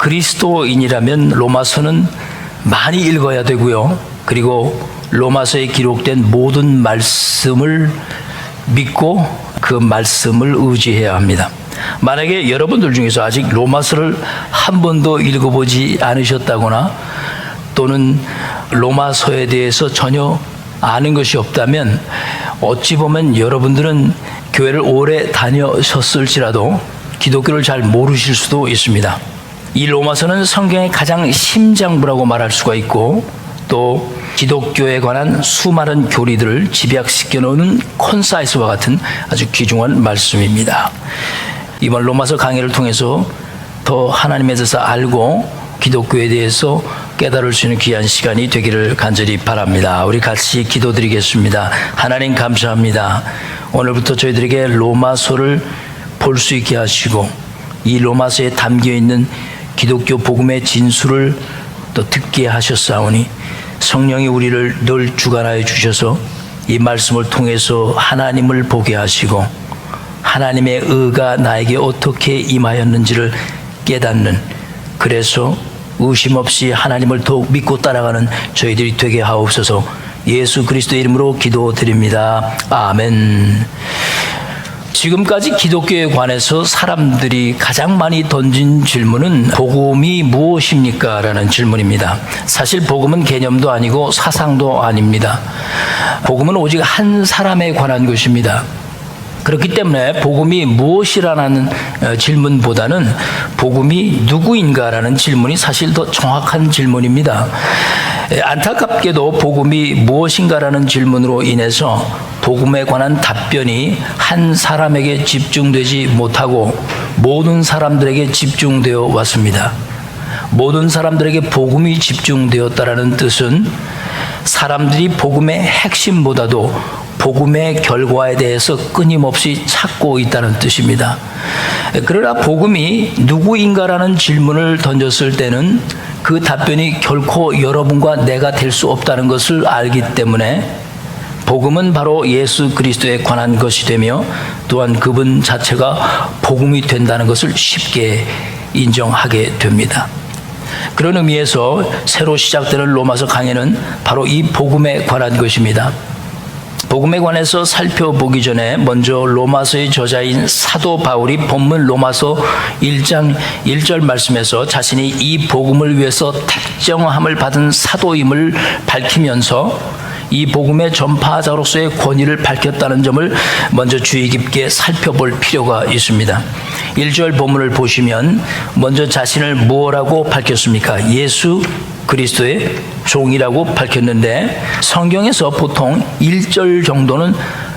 그리스도인이라면 로마서는 많이 읽어야 되고요. 그리고 로마서에 기록된 모든 말씀을 믿고 그 말씀을 의지해야 합니다. 만약에 여러분들 중에서 아직 로마서를 한 번도 읽어보지 않으셨다거나 또는 로마서에 대해서 전혀 아는 것이 없다면 어찌 보면 여러분들은 교회를 오래 다녀셨을지라도 기독교를 잘 모르실 수도 있습니다. 이 로마서는 성경의 가장 심장부라고 말할 수가 있고 또 기독교에 관한 수많은 교리들을 집약시켜 놓은 콘사이스와 같은 아주 귀중한 말씀입니다. 이번 로마서 강의를 통해서 더 하나님에 대해서 알고 기독교에 대해서 깨달을 수 있는 귀한 시간이 되기를 간절히 바랍니다. 우리 같이 기도드리겠습니다. 하나님 감사합니다. 오늘부터 저희들에게 로마서를 볼 수 있게 하시고 이 로마서에 담겨있는 기독교 복음의 진수를 또 듣게 하셨사오니 성령이 우리를 늘 주관하여 주셔서 이 말씀을 통해서 하나님을 보게 하시고 하나님의 의가 나에게 어떻게 임하였는지를 깨닫는, 그래서 의심 없이 하나님을 더욱 믿고 따라가는 저희들이 되게 하옵소서. 예수 그리스도의 이름으로 기도드립니다. 아멘. 지금까지 기독교에 관해서 사람들이 가장 많이 던진 질문은 복음이 무엇입니까? 라는 질문입니다. 사실 복음은 개념도 아니고 사상도 아닙니다. 복음은 오직 한 사람에 관한 것입니다. 그렇기 때문에 복음이 무엇이라는 질문보다는 복음이 누구인가라는 질문이 사실 더 정확한 질문입니다. 안타깝게도 복음이 무엇인가라는 질문으로 인해서 복음에 관한 답변이 한 사람에게 집중되지 못하고 모든 사람들에게 집중되어 왔습니다. 모든 사람들에게 복음이 집중되었다라는 뜻은 사람들이 복음의 핵심보다도 복음의 결과에 대해서 끊임없이 찾고 있다는 뜻입니다. 그러나 복음이 누구인가라는 질문을 던졌을 때는 그 답변이 결코 여러분과 내가 될 수 없다는 것을 알기 때문에 복음은 바로 예수 그리스도에 관한 것이 되며 또한 그분 자체가 복음이 된다는 것을 쉽게 인정하게 됩니다. 그런 의미에서 새로 시작되는 로마서 강해는 바로 이 복음에 관한 것입니다. 복음에 관해서 살펴보기 전에 먼저 로마서의 저자인 사도 바울이 본문 로마서 1장 1절 말씀에서 자신이 이 복음을 위해서 택정함을 받은 사도임을 밝히면서 이 복음의 전파자로서의 권위를 밝혔다는 점을 먼저 주의 깊게 살펴볼 필요가 있습니다. 1절 본문을 보시면 먼저 자신을 무엇라고 밝혔습니까? 예수 그리스도의 종이라고 밝혔는데 성경에서 보통 1절 정도는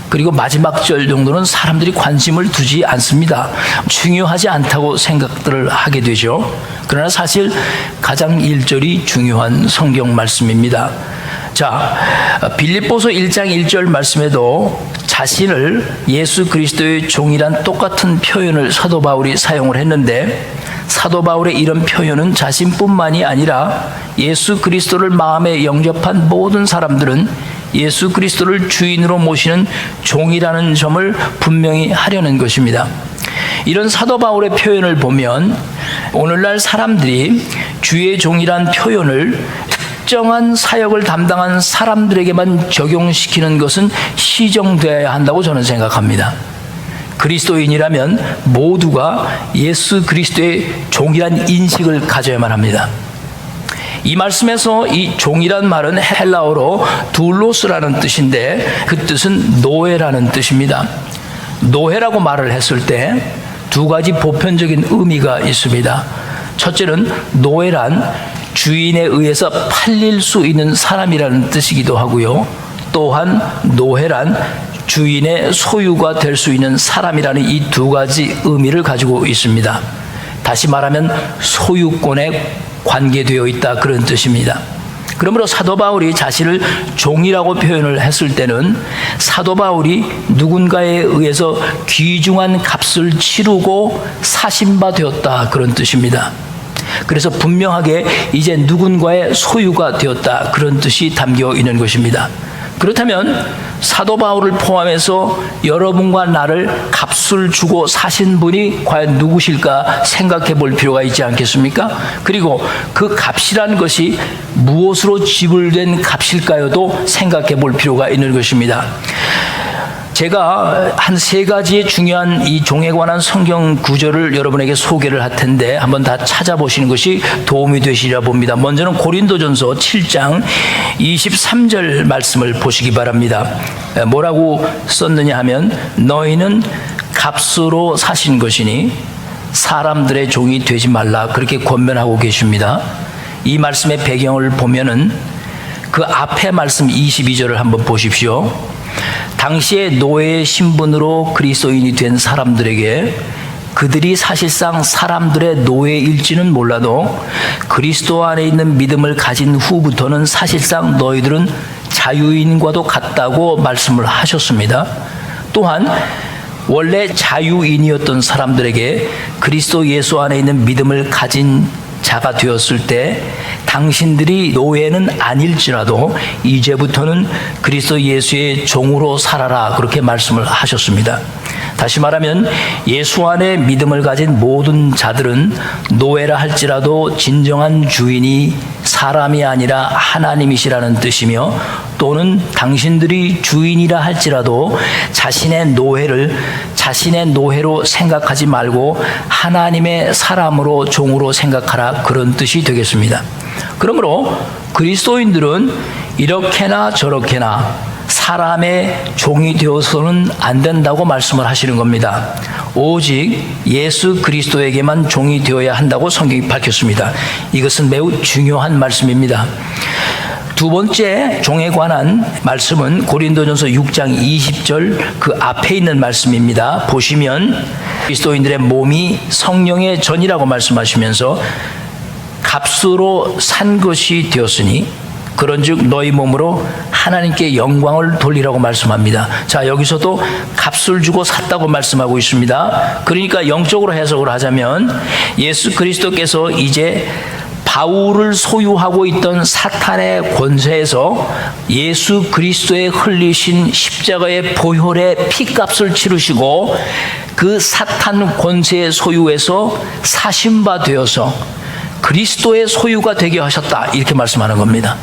그리고 마지막 절 정도는 사람들이 관심을 두지 않습니다. 중요하지 않다고 생각들을 하게 되죠. 그러나 사실 가장 1절이 중요한 성경 말씀입니다. 자, 빌립보서 1장 1절 말씀에도 자신을 예수 그리스도의 종이란 똑같은 표현을 사도 바울이 사용을 했는데 사도 바울의 이런 표현은 자신뿐만이 아니라 예수 그리스도를 마음에 영접한 모든 사람들은 예수 그리스도를 주인으로 모시는 종이라는 점을 분명히 하려는 것입니다. 이런 사도 바울의 표현을 보면 오늘날 사람들이 주의 종이란 표현을 특정한 사역을 담당한 사람들에게만 적용시키는 것은 시정되어야 한다고 저는 생각합니다. 그리스도인이라면 모두가 예수 그리스도의 종이란 인식을 가져야만 합니다. 이 말씀에서 이 종이란 말은 헬라어로 둘로스라는 뜻인데 그 뜻은 노예라는 뜻입니다. 노예라고 말을 했을 때 두 가지 보편적인 의미가 있습니다. 첫째는 노예란 주인에 의해서 팔릴 수 있는 사람이라는 뜻이기도 하고요. 또한 노예란 주인의 소유가 될 수 있는 사람이라는 이 두 가지 의미를 가지고 있습니다. 다시 말하면 소유권에 관계되어 있다, 그런 뜻입니다. 그러므로 사도 바울이 자신을 종이라고 표현을 했을 때는 사도 바울이 누군가에 의해서 귀중한 값을 치르고 사신 바 되었다, 그런 뜻입니다. 그래서 분명하게 이제 누군가의 소유가 되었다, 그런 뜻이 담겨 있는 것입니다. 그렇다면 사도 바울을 포함해서 여러분과 나를 값을 주고 사신 분이 과연 누구실까 생각해 볼 필요가 있지 않겠습니까? 그리고 그 값이란 것이 무엇으로 지불된 값일까요도 생각해 볼 필요가 있는 것입니다. 제가 한 3가지의 중요한 이 종에 관한 성경 구절을 여러분에게 소개를 할 텐데 한번 다 찾아보시는 것이 도움이 되시리라 봅니다. 먼저는 고린도전서 7장 23절 말씀을 보시기 바랍니다. 뭐라고 썼느냐 하면 너희는 값으로 사신 것이니 사람들의 종이 되지 말라, 그렇게 권면하고 계십니다. 이 말씀의 배경을 보면은 그 앞에 말씀 22절을 한번 보십시오. 당시에 노예의 신분으로 그리스도인이 된 사람들에게 그들이 사실상 사람들의 노예일지는 몰라도 그리스도 안에 있는 믿음을 가진 후부터는 사실상 너희들은 자유인과도 같다고 말씀을 하셨습니다. 또한 원래 자유인이었던 사람들에게 그리스도 예수 안에 있는 믿음을 가진 자가 되었을 때 당신들이 노예는 아닐지라도 이제부터는 그리스도 예수의 종으로 살아라, 그렇게 말씀을 하셨습니다. 다시 말하면 예수 안에 믿음을 가진 모든 자들은 노예라 할지라도 진정한 주인이 사람이 아니라 하나님이시라는 뜻이며, 또는 당신들이 주인이라 할지라도 자신의 노예를 자신의 노예로 생각하지 말고 하나님의 사람으로 종으로 생각하라, 그런 뜻이 되겠습니다. 그러므로 그리스도인들은 이렇게나 저렇게나 사람의 종이 되어서는 안 된다고 말씀을 하시는 겁니다. 오직 예수 그리스도에게만 종이 되어야 한다고 성경이 밝혔습니다. 이것은 매우 중요한 말씀입니다. 두 번째 종에 관한 말씀은 고린도전서 6장 20절 그 앞에 있는 말씀입니다. 보시면 그리스도인들의 몸이 성령의 전이라고 말씀하시면서 값으로 산 것이 되었으니 그런즉 너희 몸으로 하나님께 영광을 돌리라고 말씀합니다. 자, 여기서도 값을 주고 샀다고 말씀하고 있습니다. 그러니까 영적으로 해석을 하자면 예수 그리스도께서 이제 바울을 소유하고 있던 사탄의 권세에서 예수 그리스도의 흘리신 십자가의 보혈의 피값을 치르시고 그 사탄 권세의 소유에서 사신 바 되어서 그리스도의 소유가 되게 하셨다, 이렇게 말씀하는 겁니다.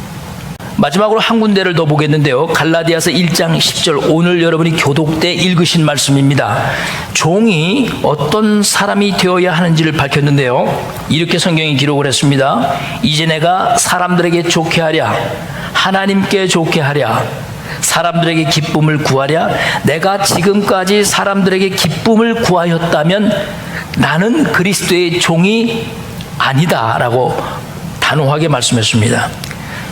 마지막으로 한 군데를 더 보겠는데요. 갈라디아서 1장 10절, 오늘 여러분이 교독 때 읽으신 말씀입니다. 종이 어떤 사람이 되어야 하는지를 밝혔는데요. 이렇게 성경이 기록을 했습니다. 이제 내가 사람들에게 좋게 하랴, 하나님께 좋게 하랴, 사람들에게 기쁨을 구하랴. 내가 지금까지 사람들에게 기쁨을 구하였다면 나는 그리스도의 종이 아니다, 라고 단호하게 말씀했습니다.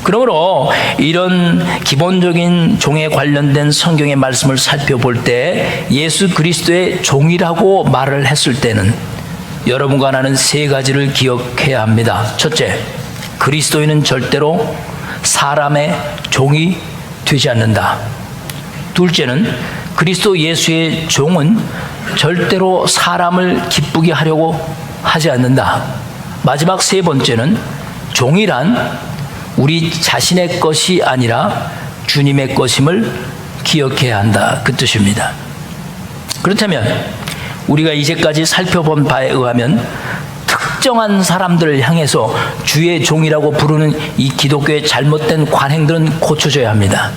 그러므로 이런 기본적인 종에 관련된 성경의 말씀을 살펴볼 때 예수 그리스도의 종이라고 말을 했을 때는 여러분과 나는 3가지를 기억해야 합니다. 첫째, 그리스도인은 절대로 사람의 종이 되지 않는다. 둘째는 그리스도 예수의 종은 절대로 사람을 기쁘게 하려고 하지 않는다. 마지막 3번째는 종이란 우리 자신의 것이 아니라 주님의 것임을 기억해야 한다, 그 뜻입니다. 그렇다면 우리가 이제까지 살펴본 바에 의하면 특정한 사람들을 향해서 주의 종이라고 부르는 이 기독교의 잘못된 관행들은 고쳐져야 합니다.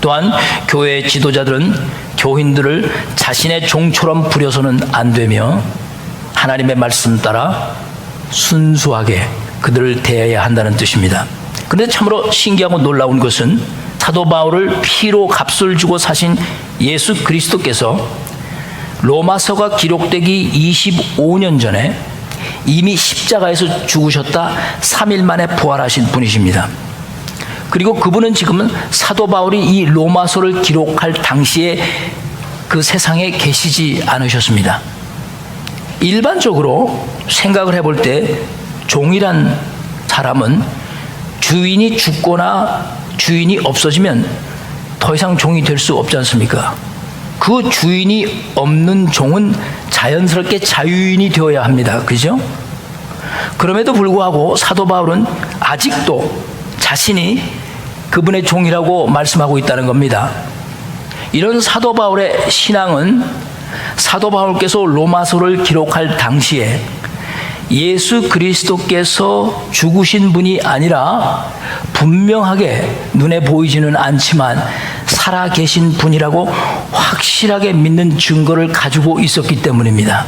또한 교회의 지도자들은 교인들을 자신의 종처럼 부려서는 안 되며 하나님의 말씀 따라 순수하게 그들을 대해야 한다는 뜻입니다. 그런데 참으로 신기하고 놀라운 것은 사도 바울을 피로 값을 주고 사신 예수 그리스도께서 로마서가 기록되기 25년 전에 이미 십자가에서 죽으셨다 3일 만에 부활하신 분이십니다. 그리고 그분은 지금은 사도 바울이 이 로마서를 기록할 당시에 그 세상에 계시지 않으셨습니다. 일반적으로 생각을 해볼 때 종이란 사람은 주인이 죽거나 주인이 없어지면 더 이상 종이 될 수 없지 않습니까? 그 주인이 없는 종은 자연스럽게 자유인이 되어야 합니다. 그죠? 그럼에도 불구하고 사도 바울은 아직도 자신이 그분의 종이라고 말씀하고 있다는 겁니다. 이런 사도 바울의 신앙은 사도 바울께서 로마서를 기록할 당시에 예수 그리스도께서 죽으신 분이 아니라 분명하게 눈에 보이지는 않지만 살아계신 분이라고 확실하게 믿는 증거를 가지고 있었기 때문입니다.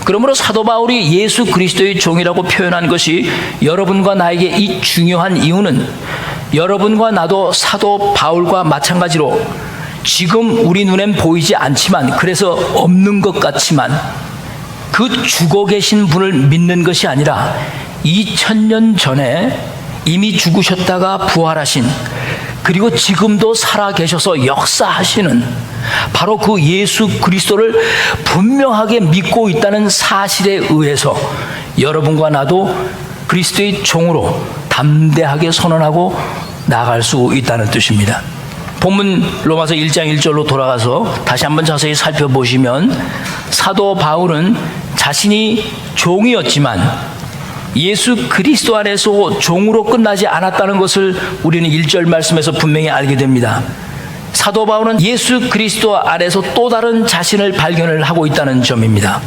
그러므로 사도 바울이 예수 그리스도의 종이라고 표현한 것이 여러분과 나에게 이 중요한 이유는 여러분과 나도 사도 바울과 마찬가지로 지금 우리 눈엔 보이지 않지만, 그래서 없는 것 같지만 그 죽어 계신 분을 믿는 것이 아니라 2000년 전에 이미 죽으셨다가 부활하신, 그리고 지금도 살아계셔서 역사하시는 바로 그 예수 그리스도를 분명하게 믿고 있다는 사실에 의해서 여러분과 나도 그리스도의 종으로 담대하게 선언하고 나아갈 수 있다는 뜻입니다. 본문 로마서 1장 1절로 돌아가서 다시 한번 자세히 살펴보시면 사도 바울은 자신이 종이었지만 예수 그리스도 안에서 종으로 끝나지 않았다는 것을 우리는 1절 말씀에서 분명히 알게 됩니다. 사도 바울은 예수 그리스도 안에서 또 다른 자신을 발견을 하고 있다는 점입니다.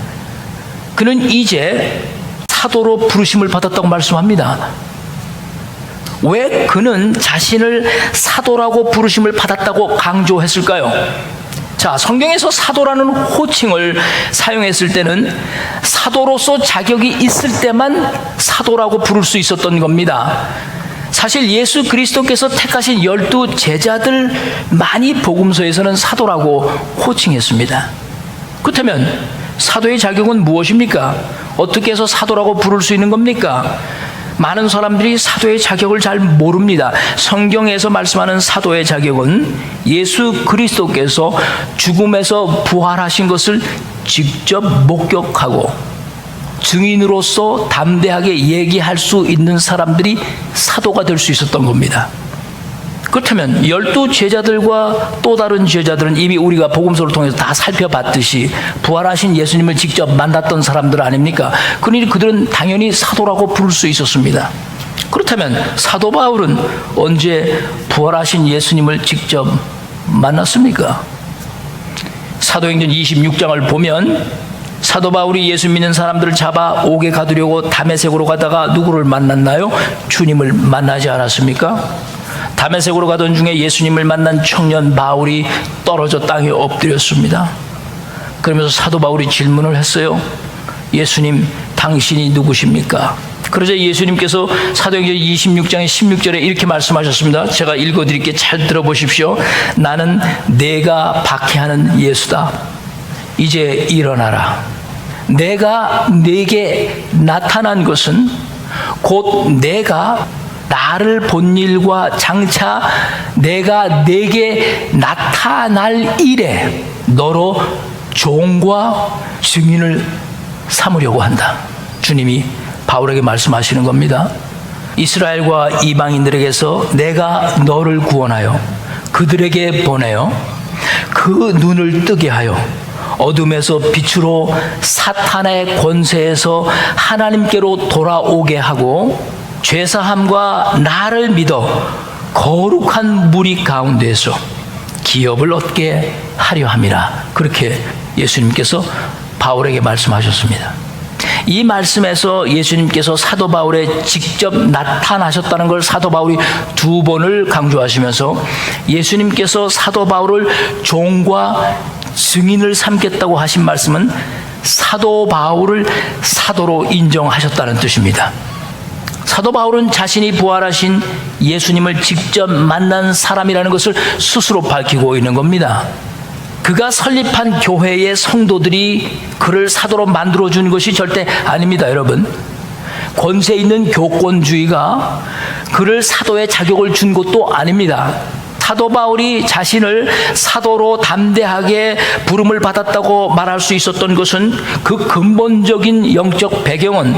그는 이제 사도로 부르심을 받았다고 말씀합니다. 왜 그는 자신을 사도라고 부르심을 받았다고 강조했을까요? 자, 성경에서 사도라는 호칭을 사용했을 때는 사도로서 자격이 있을 때만 사도라고 부를 수 있었던 겁니다. 사실 예수 그리스도께서 택하신 12 제자들만이 복음서에서는 사도라고 호칭했습니다. 그렇다면 사도의 자격은 무엇입니까? 어떻게 해서 사도라고 부를 수 있는 겁니까? 많은 사람들이 사도의 자격을 잘 모릅니다. 성경에서 말씀하는 사도의 자격은 예수 그리스도께서 죽음에서 부활하신 것을 직접 목격하고 증인으로서 담대하게 얘기할 수 있는 사람들이 사도가 될 수 있었던 겁니다. 그렇다면 12 제자들과 또 다른 제자들은 이미 우리가 복음서를 통해서 다 살펴봤듯이 부활하신 예수님을 직접 만났던 사람들 아닙니까? 그러니 그들은 당연히 사도라고 부를 수 있었습니다. 그렇다면 사도 바울은 언제 부활하신 예수님을 직접 만났습니까? 사도행전 26장을 보면 사도 바울이 예수 믿는 사람들을 잡아 옥에 가두려고 다메섹으로 가다가 누구를 만났나요? 주님을 만나지 않았습니까? 다메섹으로 가던 중에 예수님을 만난 청년 바울이 떨어져 땅에 엎드렸습니다. 그러면서 사도 바울이 질문을 했어요. 예수님, 당신이 누구십니까? 그러자 예수님께서 사도행전 26장의 16절에 이렇게 말씀하셨습니다. 제가 읽어드릴게요. 잘 들어보십시오. 나는 내가 박해하는 예수다. 이제 일어나라. 내가 네게 나타난 것은 곧 내가 나를 본 일과 장차 내가 네게 나타날 일에 너로 종과 증인을 삼으려고 한다. 주님이 바울에게 말씀하시는 겁니다. 이스라엘과 이방인들에게서 내가 너를 구원하여 그들에게 보내어 그 눈을 뜨게 하여 어둠에서 빛으로 사탄의 권세에서 하나님께로 돌아오게 하고 죄사함과 나를 믿어 거룩한 무리 가운데서 기업을 얻게 하려 함이라. 그렇게 예수님께서 바울에게 말씀하셨습니다. 이 말씀에서 예수님께서 사도 바울에 직접 나타나셨다는 걸 사도 바울이 2번을 강조하시면서 예수님께서 사도 바울을 종과 증인을 삼겠다고 하신 말씀은 사도 바울을 사도로 인정하셨다는 뜻입니다. 사도 바울은 자신이 부활하신 예수님을 직접 만난 사람이라는 것을 스스로 밝히고 있는 겁니다. 그가 설립한 교회의 성도들이 그를 사도로 만들어준 것이 절대 아닙니다, 여러분. 권세 있는 교권주의가 그를 사도의 자격을 준 것도 아닙니다. 사도 바울이 자신을 사도로 담대하게 부름을 받았다고 말할 수 있었던 것은 그 근본적인 영적 배경은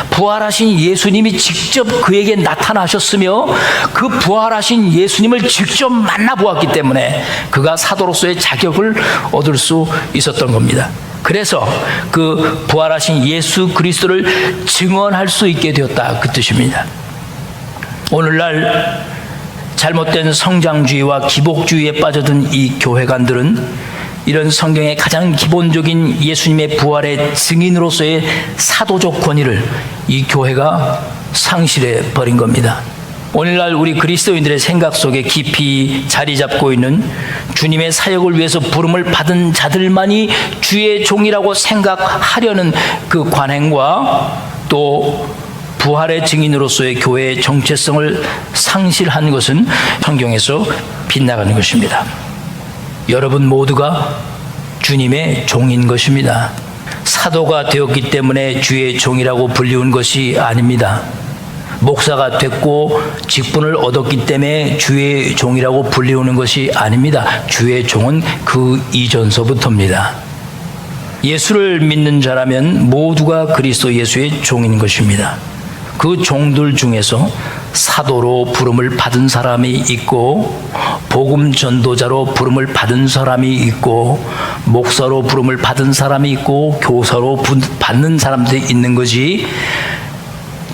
부활하신 예수님이 직접 그에게 나타나셨으며 그 부활하신 예수님을 직접 만나보았기 때문에 그가 사도로서의 자격을 얻을 수 있었던 겁니다. 그래서 그 부활하신 예수 그리스도를 증언할 수 있게 되었다, 그 뜻입니다. 오늘날 잘못된 성장주의와 기복주의에 빠져든 이 교회관들은 이런 성경의 가장 기본적인 예수님의 부활의 증인으로서의 사도적 권위를 이 교회가 상실해 버린 겁니다. 오늘날 우리 그리스도인들의 생각 속에 깊이 자리 잡고 있는 주님의 사역을 위해서 부름을 받은 자들만이 주의 종이라고 생각하려는 그 관행과 또 부활의 증인으로서의 교회의 정체성을 상실한 것은 성경에서 빗나가는 것입니다. 여러분 모두가 주님의 종인 것입니다. 사도가 되었기 때문에 주의 종이라고 불리운 것이 아닙니다. 목사가 됐고 직분을 얻었기 때문에 주의 종이라고 불리우는 것이 아닙니다. 주의 종은 그 이전서부터입니다. 예수를 믿는 자라면 모두가 그리스도 예수의 종인 것입니다. 그 종들 중에서 사도로 부름을 받은 사람이 있고, 복음 전도자로 부름을 받은 사람이 있고, 목사로 부름을 받은 사람이 있고, 교사로 받는 사람들이 있는 것이,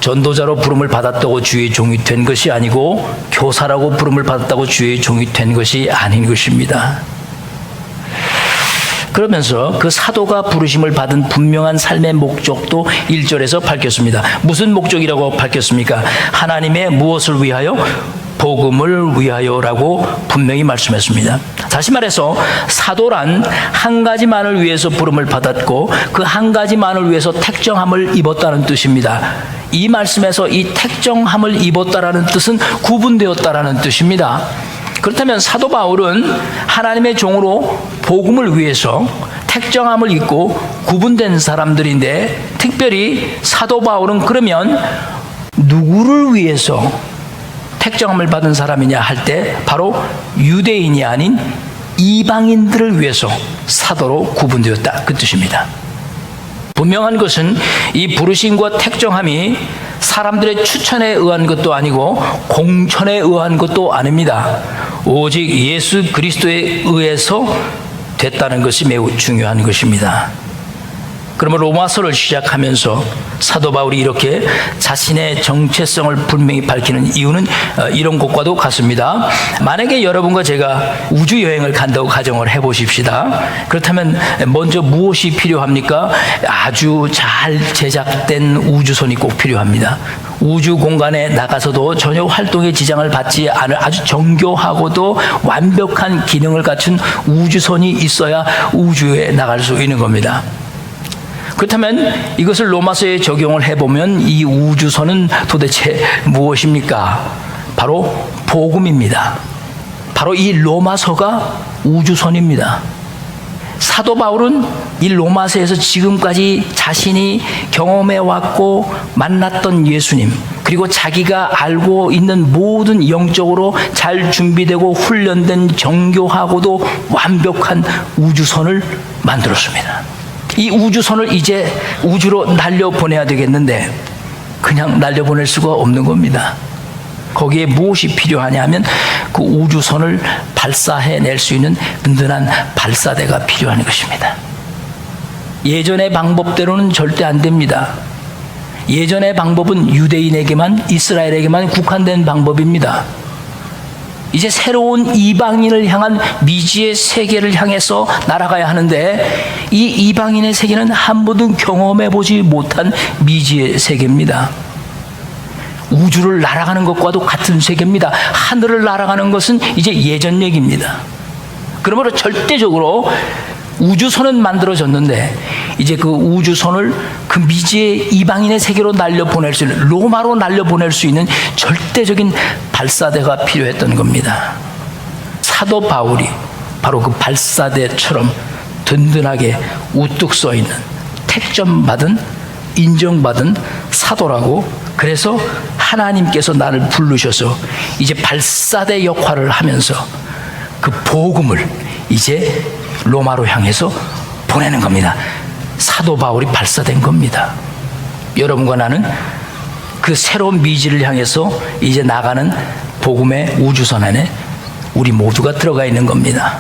전도자로 부름을 받았다고 주의 종이 된 것이 아니고 교사라고 부름을 받았다고 주의 종이 된 것이 아닌 것입니다. 그러면서 그 사도가 부르심을 받은 분명한 삶의 목적도 1절에서 밝혔습니다. 무슨 목적이라고 밝혔습니까? 하나님의 무엇을 위하여? 복음을 위하여라고 분명히 말씀했습니다. 다시 말해서 사도란 한 가지만을 위해서 부름을 받았고 그 한 가지만을 위해서 택정함을 입었다는 뜻입니다. 이 말씀에서 이 택정함을 입었다라는 뜻은 구분되었다라는 뜻입니다. 그렇다면 사도 바울은 하나님의 종으로 복음을 위해서 택정함을 입고 구분된 사람들인데, 특별히 사도 바울은 그러면 누구를 위해서 택정함을 받은 사람이냐 할 때 바로 유대인이 아닌 이방인들을 위해서 사도로 구분되었다, 그 뜻입니다. 분명한 것은 이 부르심과 택정함이 사람들의 추천에 의한 것도 아니고 공천에 의한 것도 아닙니다. 오직 예수 그리스도에 의해서 됐다는 것이 매우 중요한 것입니다. 그러면 로마서를 시작하면서 사도 바울이 이렇게 자신의 정체성을 분명히 밝히는 이유는 이런 것과도 같습니다. 만약에 여러분과 제가 우주 여행을 간다고 가정을 해보십시다. 그렇다면 먼저 무엇이 필요합니까? 아주 잘 제작된 우주선이 꼭 필요합니다. 우주 공간에 나가서도 전혀 활동에 지장을 받지 않을 아주 정교하고도 완벽한 기능을 갖춘 우주선이 있어야 우주에 나갈 수 있는 겁니다. 그렇다면 이것을 로마서에 적용을 해보면 이 우주선은 도대체 무엇입니까? 바로 복음입니다. 바로 이 로마서가 우주선입니다. 사도 바울은 이 로마서에서 지금까지 자신이 경험해왔고 만났던 예수님, 그리고 자기가 알고 있는 모든 영적으로 잘 준비되고 훈련된 정교하고도 완벽한 우주선을 만들었습니다. 이 우주선을 이제 우주로 날려보내야 되겠는데 그냥 날려보낼 수가 없는 겁니다. 거기에 무엇이 필요하냐 하면 그 우주선을 발사해낼 수 있는 든든한 발사대가 필요한 것입니다. 예전의 방법대로는 절대 안 됩니다. 예전의 방법은 유대인에게만, 이스라엘에게만 국한된 방법입니다. 이제 새로운 이방인을 향한 미지의 세계를 향해서 날아가야 하는데, 이 이방인의 세계는 한 번도 경험해보지 못한 미지의 세계입니다. 우주를 날아가는 것과도 같은 세계입니다. 하늘을 날아가는 것은 이제 예전 얘기입니다. 그러므로 절대적으로 우주선은 만들어졌는데 이제 그 우주선을 그 미지의 이방인의 세계로 날려보낼 수 있는, 로마로 날려보낼 수 있는 절대적인 발사대가 필요했던 겁니다. 사도 바울이 바로 그 발사대처럼 든든하게 우뚝 서 있는, 택점받은, 인정받은 사도라고, 그래서 하나님께서 나를 부르셔서 이제 발사대 역할을 하면서 그 복음을 이제 로마로 향해서 보내는 겁니다. 사도 바울이 발사된 겁니다. 여러분과 나는 그 새로운 미지를 향해서 이제 나가는 복음의 우주선 안에 우리 모두가 들어가 있는 겁니다.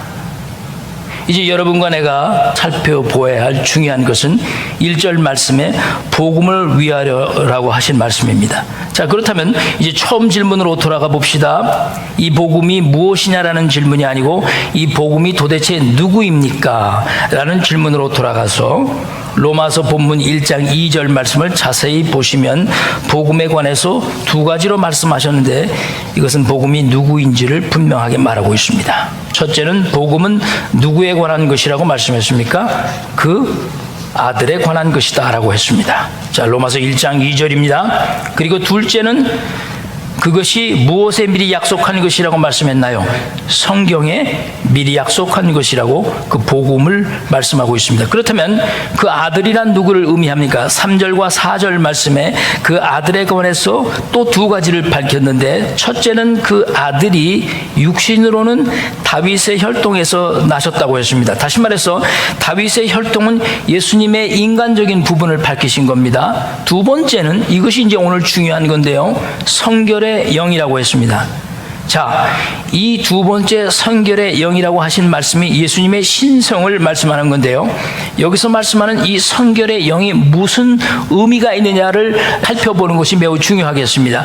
이제 여러분과 내가 살펴보아야 할 중요한 것은 1절 말씀에 복음을 위하여라고 하신 말씀입니다. 자, 그렇다면 이제 처음 질문으로 돌아가 봅시다. 이 복음이 무엇이냐라는 질문이 아니고 이 복음이 도대체 누구입니까? 라는 질문으로 돌아가서 로마서 본문 1장 2절 말씀을 자세히 보시면 복음에 관해서 두 가지로 말씀하셨는데 이것은 복음이 누구인지를 분명하게 말하고 있습니다. 첫째는 복음은 누구에 관한 것이라고 말씀했습니까? 그 아들에 관한 것이다 라고 했습니다. 자, 로마서 1장 2절입니다. 그리고 둘째는 그것이 무엇에 미리 약속한 것이라고 말씀했나요? 성경에 미리 약속한 것이라고 그 복음을 말씀하고 있습니다. 그렇다면 그 아들이란 누구를 의미합니까? 3절과 4절 말씀에 그 아들에 관해서 또 두 가지를 밝혔는데 첫째는 그 아들이 육신으로는 다윗의 혈통에서 나셨다고 했습니다. 다시 말해서 다윗의 혈통은 예수님의 인간적인 부분을 밝히신 겁니다. 두 번째는 이것이 이제 오늘 중요한 건데요. 성결의 영이라고 했습니다. 자, 이 두 번째 성결의 영이라고 하신 말씀이 예수님의 신성을 말씀하는 건데요. 여기서 말씀하는 이 성결의 영이 무슨 의미가 있느냐를 살펴보는 것이 매우 중요하겠습니다.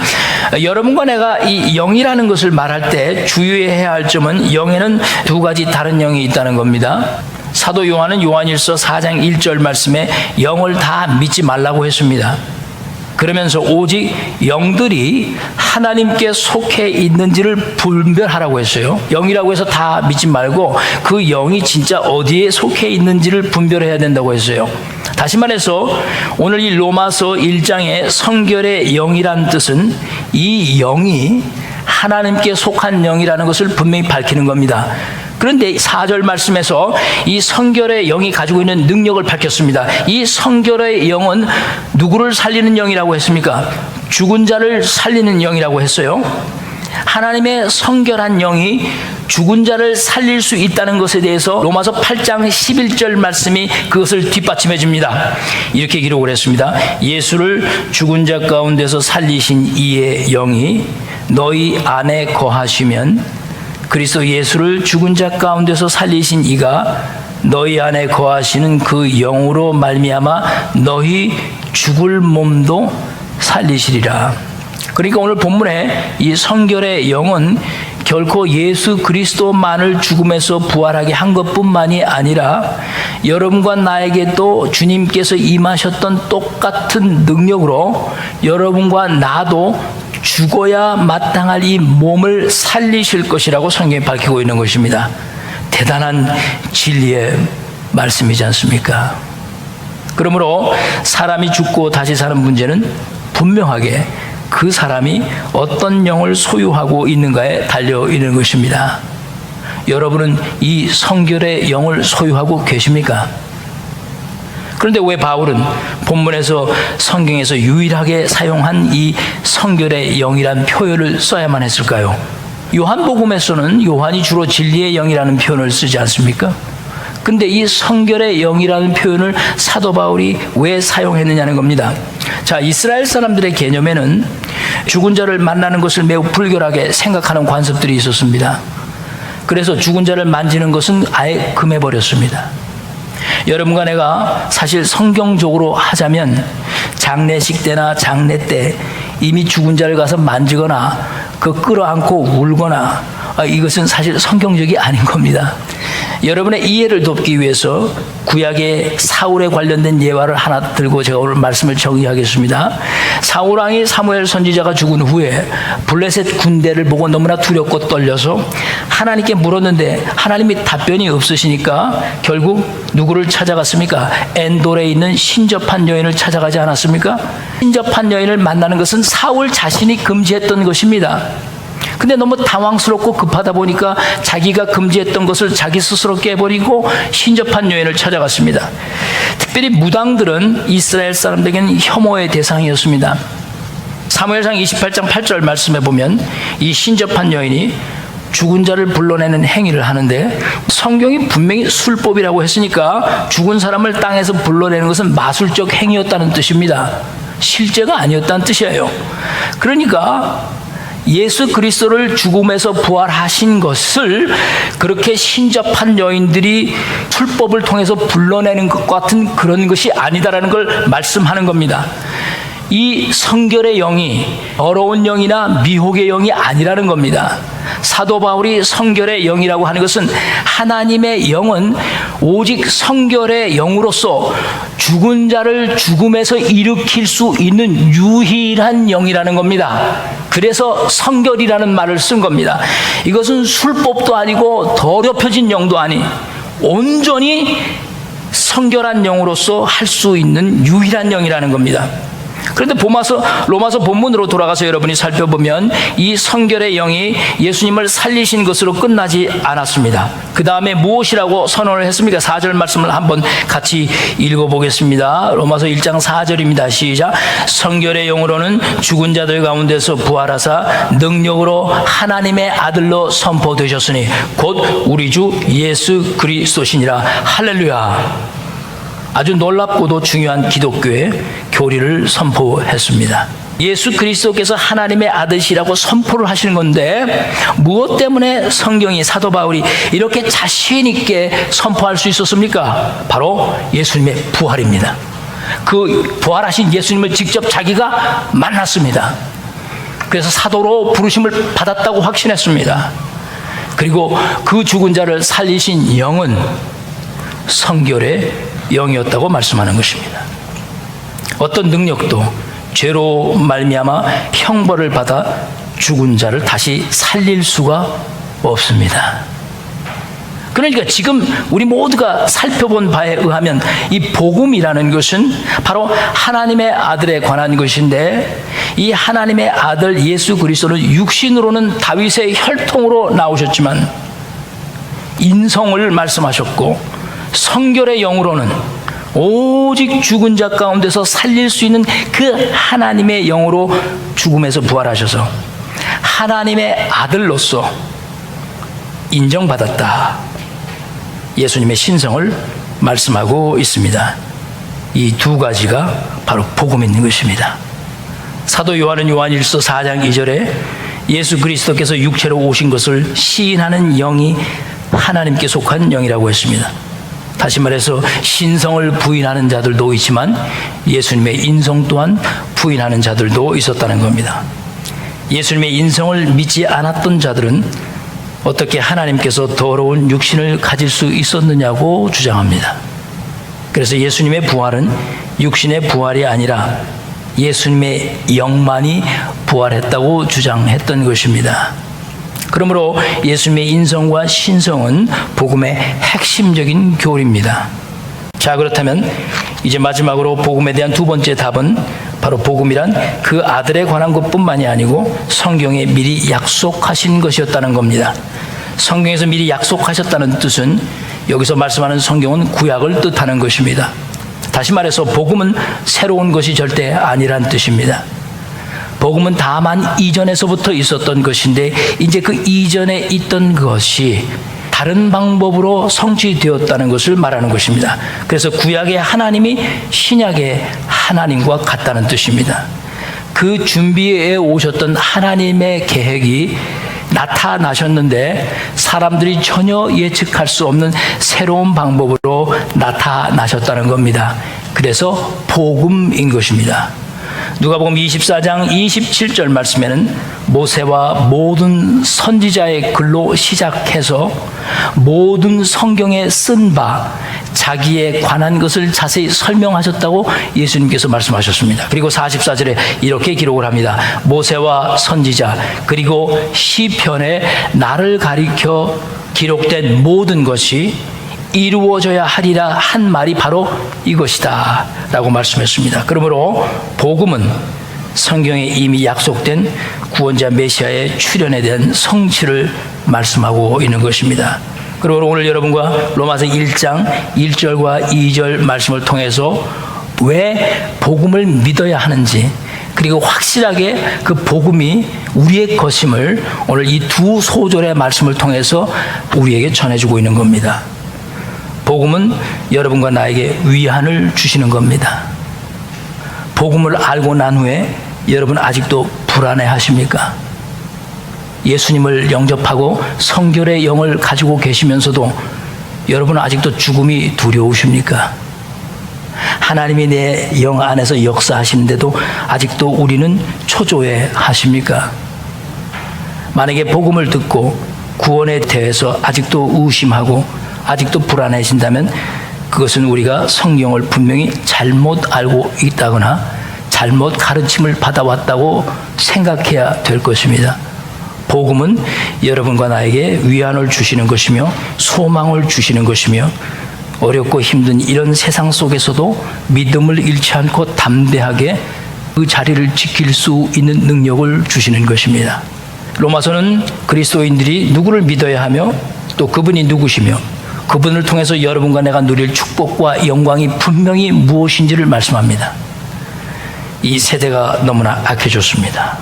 여러분과 내가 이 영이라는 것을 말할 때 주의해야 할 점은 영에는 두 가지 다른 영이 있다는 겁니다. 사도 요한은 요한일서 4장 1절 말씀에 영을 다 믿지 말라고 했습니다. 그러면서 오직 영들이 하나님께 속해 있는지를 분별하라고 했어요. 영이라고 해서 다 믿지 말고 그 영이 진짜 어디에 속해 있는지를 분별해야 된다고 했어요. 다시 말해서 오늘 이 로마서 1장의 성결의 영이란 뜻은 이 영이 하나님께 속한 영이라는 것을 분명히 밝히는 겁니다. 그런데 4절 말씀에서 이 성결의 영이 가지고 있는 능력을 밝혔습니다. 이 성결의 영은 누구를 살리는 영이라고 했습니까? 죽은 자를 살리는 영이라고 했어요. 하나님의 성결한 영이 죽은 자를 살릴 수 있다는 것에 대해서 로마서 8장 11절 말씀이 그것을 뒷받침해 줍니다. 이렇게 기록을 했습니다. 예수를 죽은 자 가운데서 살리신 이의 영이 너희 안에 거하시면 그리스도 예수를 죽은 자 가운데서 살리신 이가 너희 안에 거하시는 그 영으로 말미암아 너희 죽을 몸도 살리시리라. 그러니까 오늘 본문에 이 성결의 영은 결코 예수 그리스도만을 죽음에서 부활하게 한 것뿐만이 아니라 여러분과 나에게도 주님께서 임하셨던 똑같은 능력으로 여러분과 나도 죽어야 마땅할 이 몸을 살리실 것이라고 성경이 밝히고 있는 것입니다. 대단한 진리의 말씀이지 않습니까? 그러므로 사람이 죽고 다시 사는 문제는 분명하게 그 사람이 어떤 영을 소유하고 있는가에 달려 있는 것입니다. 여러분은 이 성결의 영을 소유하고 계십니까? 그런데 왜 바울은 본문에서 성경에서 유일하게 사용한 이 성결의 영이란 표현을 써야만 했을까요? 요한복음에서는 요한이 주로 진리의 영이라는 표현을 쓰지 않습니까? 근데 이 성결의 영이라는 표현을 사도 바울이 왜 사용했느냐는 겁니다. 자, 이스라엘 사람들의 개념에는 죽은 자를 만나는 것을 매우 불결하게 생각하는 관습들이 있었습니다. 그래서 죽은 자를 만지는 것은 아예 금해버렸습니다. 여러분과 내가 사실 성경적으로 하자면 장례식 때나 장례 때 이미 죽은 자를 가서 만지거나 그 끌어안고 울거나 이것은 사실 성경적이 아닌 겁니다. 여러분의 이해를 돕기 위해서 구약의 사울에 관련된 예화를 하나 들고 제가 오늘 말씀을 정리하겠습니다. 사울 왕이 사무엘 선지자가 죽은 후에 블레셋 군대를 보고 너무나 두렵고 떨려서 하나님께 물었는데 하나님이 답변이 없으시니까 결국 누구를 찾아갔습니까? 엔돌에 있는 신접한 여인을 찾아가지 않았습니까? 신접한 여인을 만나는 것은 사울 자신이 금지했던 것입니다. 근데 너무 당황스럽고 급하다 보니까 자기가 금지했던 것을 자기 스스로 깨버리고 신접한 여인을 찾아갔습니다. 특별히 무당들은 이스라엘 사람들에게는 혐오의 대상이었습니다. 사무엘상 28장 8절 말씀해 보면 이 신접한 여인이 죽은 자를 불러내는 행위를 하는데 성경이 분명히 술법이라고 했으니까 죽은 사람을 땅에서 불러내는 것은 마술적 행위였다는 뜻입니다. 실제가 아니었다는 뜻이에요. 그러니까 예수 그리스도를 죽음에서 부활하신 것을 그렇게 신접한 여인들이 출법을 통해서 불러내는 것 같은 그런 것이 아니다라는 걸 말씀하는 겁니다. 이 성결의 영이 더러운 영이나 미혹의 영이 아니라는 겁니다. 사도 바울이 성결의 영이라고 하는 것은 하나님의 영은 오직 성결의 영으로서 죽은 자를 죽음에서 일으킬 수 있는 유일한 영이라는 겁니다. 그래서 성결이라는 말을 쓴 겁니다. 이것은 술법도 아니고 더럽혀진 영도 아니 온전히 성결한 영으로서 할 수 있는 유일한 영이라는 겁니다. 그런데 로마서 본문으로 돌아가서 여러분이 살펴보면 이 성결의 영이 예수님을 살리신 것으로 끝나지 않았습니다. 그 다음에 무엇이라고 선언을 했습니까? 4절 말씀을 한번 같이 읽어보겠습니다. 로마서 1장 4절입니다. 시작. 성결의 영으로는 죽은 자들 가운데서 부활하사 능력으로 하나님의 아들로 선포되셨으니 곧 우리 주 예수 그리스도시니라. 할렐루야. 아주 놀랍고도 중요한 기독교의 교리를 선포했습니다. 예수 그리스도께서 하나님의 아들이라고 선포를 하시는 건데 무엇 때문에 성경이 사도 바울이 이렇게 자신 있게 선포할 수 있었습니까? 바로 예수님의 부활입니다. 그 부활하신 예수님을 직접 자기가 만났습니다. 그래서 사도로 부르심을 받았다고 확신했습니다. 그리고 그 죽은 자를 살리신 영은 성결의 영이었다고 말씀하는 것입니다. 어떤 능력도 죄로 말미암아 형벌을 받아 죽은 자를 다시 살릴 수가 없습니다. 그러니까 지금 우리 모두가 살펴본 바에 의하면 이 복음이라는 것은 바로 하나님의 아들에 관한 것인데 이 하나님의 아들 예수 그리스도는 육신으로는 다윗의 혈통으로 나오셨지만 인성을 말씀하셨고 성결의 영으로는 오직 죽은 자 가운데서 살릴 수 있는 그 하나님의 영으로 죽음에서 부활하셔서 하나님의 아들로서 인정받았다. 예수님의 신성을 말씀하고 있습니다. 이 두 가지가 바로 복음인 것입니다. 사도 요한은 요한일서 4장 2절에 예수 그리스도께서 육체로 오신 것을 시인하는 영이 하나님께 속한 영이라고 했습니다. 다시 말해서 신성을 부인하는 자들도 있지만 예수님의 인성 또한 부인하는 자들도 있었다는 겁니다. 예수님의 인성을 믿지 않았던 자들은 어떻게 하나님께서 더러운 육신을 가질 수 있었느냐고 주장합니다. 그래서 예수님의 부활은 육신의 부활이 아니라 예수님의 영만이 부활했다고 주장했던 것입니다. 그러므로 예수님의 인성과 신성은 복음의 핵심적인 교리입니다. 자, 그렇다면 이제 마지막으로 복음에 대한 두 번째 답은 바로 복음이란 그 아들에 관한 것뿐만이 아니고 성경에 미리 약속하신 것이었다는 겁니다. 성경에서 미리 약속하셨다는 뜻은 여기서 말씀하는 성경은 구약을 뜻하는 것입니다. 다시 말해서 복음은 새로운 것이 절대 아니란 뜻입니다. 복음은 다만 이전에서부터 있었던 것인데 이제 그 이전에 있던 것이 다른 방법으로 성취되었다는 것을 말하는 것입니다. 그래서 구약의 하나님이 신약의 하나님과 같다는 뜻입니다. 그 준비해 오셨던 하나님의 계획이 나타나셨는데 사람들이 전혀 예측할 수 없는 새로운 방법으로 나타나셨다는 겁니다. 그래서 복음인 것입니다. 누가복음 24장 27절 말씀에는 모세와 모든 선지자의 글로 시작해서 모든 성경에 쓴 바 자기에 관한 것을 자세히 설명하셨다고 예수님께서 말씀하셨습니다. 그리고 44절에 이렇게 기록을 합니다. 모세와 선지자 그리고 시편에 나를 가리켜 기록된 모든 것이 이루어져야 하리라 한 말이 바로 이것이다 라고 말씀했습니다. 그러므로 복음은 성경에 이미 약속된 구원자 메시아의 출현에 대한 성취를 말씀하고 있는 것입니다. 그리고 오늘 여러분과 로마서 1장 1절과 2절 말씀을 통해서 왜 복음을 믿어야 하는지 그리고 확실하게 그 복음이 우리의 것임을 오늘 이 두 소절의 말씀을 통해서 우리에게 전해주고 있는 겁니다. 복음은 여러분과 나에게 위안을 주시는 겁니다. 복음을 알고 난 후에 여러분 아직도 불안해 하십니까? 예수님을 영접하고 성결의 영을 가지고 계시면서도 여러분은 아직도 죽음이 두려우십니까? 하나님이 내 영 안에서 역사하시는데도 아직도 우리는 초조해 하십니까? 만약에 복음을 듣고 구원에 대해서 아직도 의심하고 아직도 불안해진다면 그것은 우리가 성경을 분명히 잘못 알고 있다거나 잘못 가르침을 받아왔다고 생각해야 될 것입니다. 복음은 여러분과 나에게 위안을 주시는 것이며 소망을 주시는 것이며 어렵고 힘든 이런 세상 속에서도 믿음을 잃지 않고 담대하게 그 자리를 지킬 수 있는 능력을 주시는 것입니다. 로마서는 그리스도인들이 누구를 믿어야 하며 또 그분이 누구시며 그분을 통해서 여러분과 내가 누릴 축복과 영광이 분명히 무엇인지를 말씀합니다. 이 세대가 너무나 악해졌습니다.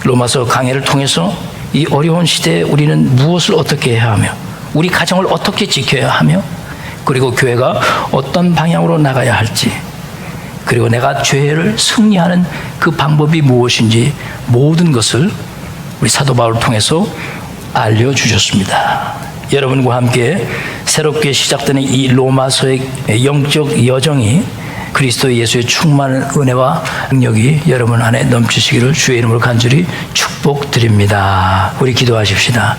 로마서 강해를 통해서 이 어려운 시대에 우리는 무엇을 어떻게 해야 하며 우리 가정을 어떻게 지켜야 하며 그리고 교회가 어떤 방향으로 나가야 할지 그리고 내가 죄를 승리하는 그 방법이 무엇인지 모든 것을 우리 사도 바울을 통해서 알려주셨습니다. 여러분과 함께 새롭게 시작되는 이 로마서의 영적 여정이 그리스도 예수의 충만한 은혜와 능력이 여러분 안에 넘치시기를 주의 이름으로 간절히 축복드립니다. 우리 기도하십시다.